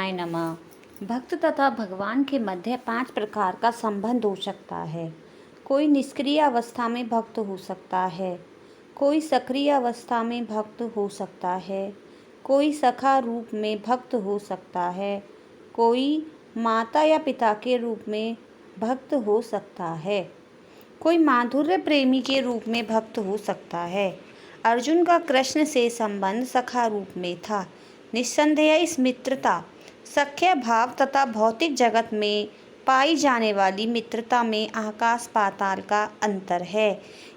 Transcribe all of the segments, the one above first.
कृष्णाय नमः। भक्त तथा भगवान के मध्य 5 प्रकार का संबंध हो सकता है। कोई निष्क्रिय अवस्था में भक्त हो सकता है, कोई सक्रिय अवस्था में भक्त हो सकता है, कोई सखा रूप में भक्त हो सकता है, कोई माता या पिता के रूप में भक्त हो सकता है, कोई माधुर्य प्रेमी के रूप में भक्त हो सकता है। अर्जुन का कृष्ण से संबंध सखा रूप में था। निस्संदेह इस मित्रता, सख्य भाव तथा भौतिक जगत में पाई जाने वाली मित्रता में आकाश पाताल का अंतर है।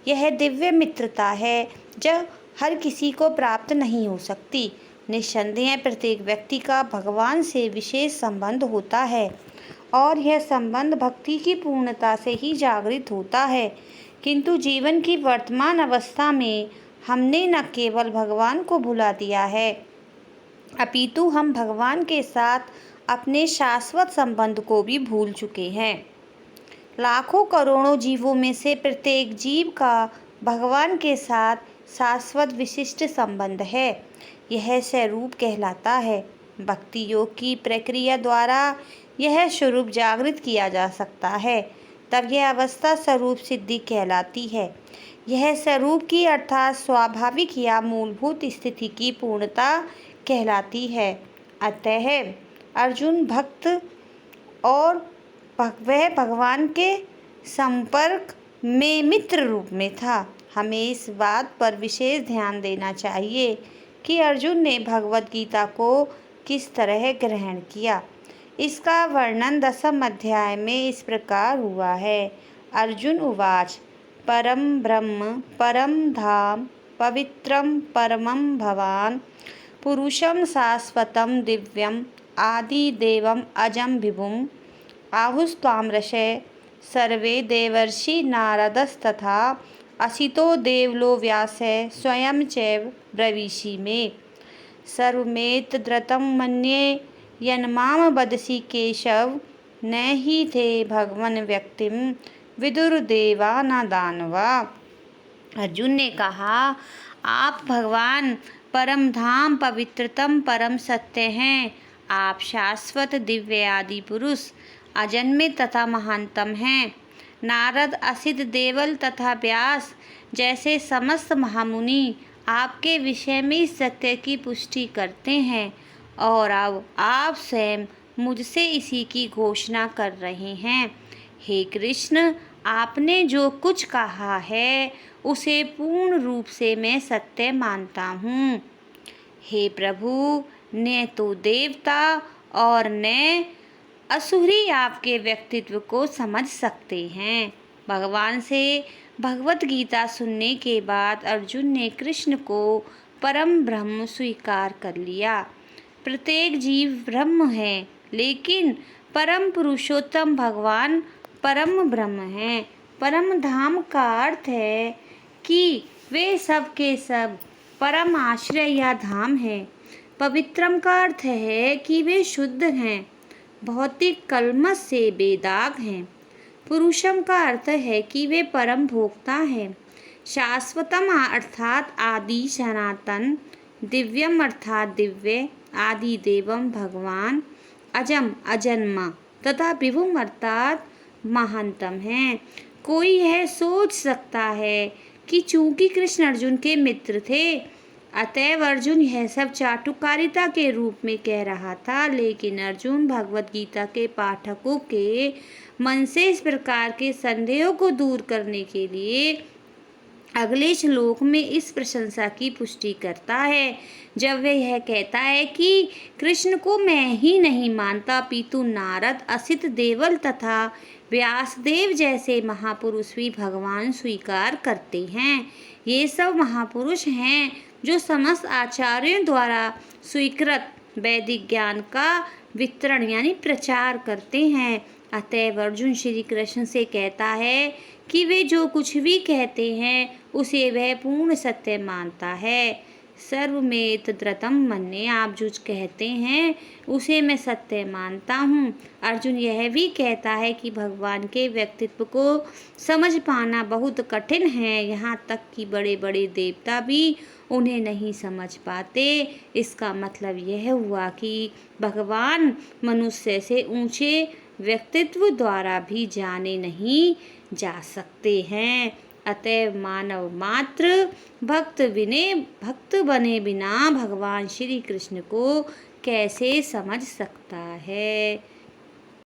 यह दिव्य मित्रता है जो हर किसी को प्राप्त नहीं हो सकती। निस्संदेह प्रत्येक व्यक्ति का भगवान से विशेष संबंध होता है और यह संबंध भक्ति की पूर्णता से ही जागृत होता है। किंतु जीवन की वर्तमान अवस्था में हमने न केवल भगवान को भुला दिया है, अपितु हम भगवान के साथ अपने शाश्वत संबंध को भी भूल चुके हैं। लाखों करोड़ों जीवों में से प्रत्येक जीव का भगवान के साथ शाश्वत विशिष्ट संबंध है। यह स्वरूप कहलाता है। भक्ति योग की प्रक्रिया द्वारा यह स्वरूप जागृत किया जा सकता है, तब यह अवस्था स्वरूप सिद्धि कहलाती है। यह स्वरूप की अर्थात स्वाभाविक या मूलभूत स्थिति की पूर्णता कहलाती है। अतः अर्जुन भक्त और वह भगवान के संपर्क में मित्र रूप में था। हमें इस बात पर विशेष ध्यान देना चाहिए कि अर्जुन ने भगवद गीता को किस तरह ग्रहण किया। इसका वर्णन 10वें अध्याय में इस प्रकार हुआ है। अर्जुन उवाच परम ब्रह्म परम धाम पवित्रम परमं भवान पुरुषं शाश्वतं दिव्यम् आदिदेवम् अजं विभुम् आहुस्त्वां ऋषयः सर्वे देवर्षि नारदस्तथा असितो देवलो व्यासः स्वयं चैव ब्रवीषि मे सर्वमेतद्रतं मन्ये यन्मां वदसि केशव न हि ते भगवन् व्यक्तिं विदुर्देवा न दानवा। अर्जुन ने कहा, आप भगवान परम धाम पवित्रतम परम सत्य हैं। आप शाश्वत दिव्य आदि पुरुष अजन्मे तथा महानतम हैं। नारद असित देवल तथा व्यास जैसे समस्त महामुनि आपके विषय में इस सत्य की पुष्टि करते हैं और अब आप स्वयं मुझसे इसी की घोषणा कर रहे हैं। हे कृष्ण, आपने जो कुछ कहा है उसे पूर्ण रूप से मैं सत्य मानता हूँ। हे प्रभु, न तो देवता और न असुरी आपके व्यक्तित्व को समझ सकते हैं। भगवान से भगवत गीता सुनने के बाद अर्जुन ने कृष्ण को परम ब्रह्म स्वीकार कर लिया। प्रत्येक जीव ब्रह्म है, लेकिन परम पुरुषोत्तम भगवान परम ब्रह्म हैं। परम धाम का अर्थ है कि वे सब के सब परम आश्रय या धाम है। पवित्रम का अर्थ है कि वे शुद्ध हैं, भौतिक कलमश से बेदाग हैं। पुरुषम का अर्थ है कि वे परम भोक्ता हैं। शाश्वतम अर्थात आदि सनातन, दिव्यम अर्थात दिव्य, आदि देवम भगवान, अजम अजन्मा तथा विभुम अर्थात महानतम हैं। कोई यह सोच सकता है कि चूंकि कृष्ण अर्जुन के मित्र थे, अतएव अर्जुन यह सब चाटुकारिता के रूप में कह रहा था। लेकिन अर्जुन भगवत गीता के पाठकों के मन से इस प्रकार के संदेहों को दूर करने के लिए अगले श्लोक में इस प्रशंसा की पुष्टि करता है, जब वह यह कहता है कि कृष्ण को मैं ही नहीं मानता, अपितु नारद, असित देवल तथा व्यासदेव जैसे महापुरुष भी भगवान स्वीकार करते हैं। ये सब महापुरुष हैं जो समस्त आचार्यों द्वारा स्वीकृत वैदिक ज्ञान का वितरण यानी प्रचार करते हैं। अतएव अर्जुन श्री कृष्ण से कहता है कि वे जो कुछ भी कहते हैं उसे वह पूर्ण सत्य मानता है। सर्वमेत द्रतम मन्ये, आप जो कहते हैं उसे मैं सत्य मानता हूँ। अर्जुन यह भी कहता है कि भगवान के व्यक्तित्व को समझ पाना बहुत कठिन है, यहाँ तक कि बड़े बड़े देवता भी उन्हें नहीं समझ पाते। इसका मतलब यह हुआ कि भगवान मनुष्य से ऊंचे व्यक्तित्व द्वारा भी जाने नहीं जा सकते हैं। अतएव मानव मात्र भक्त बने बिना भगवान श्री कृष्ण को कैसे समझ सकता है।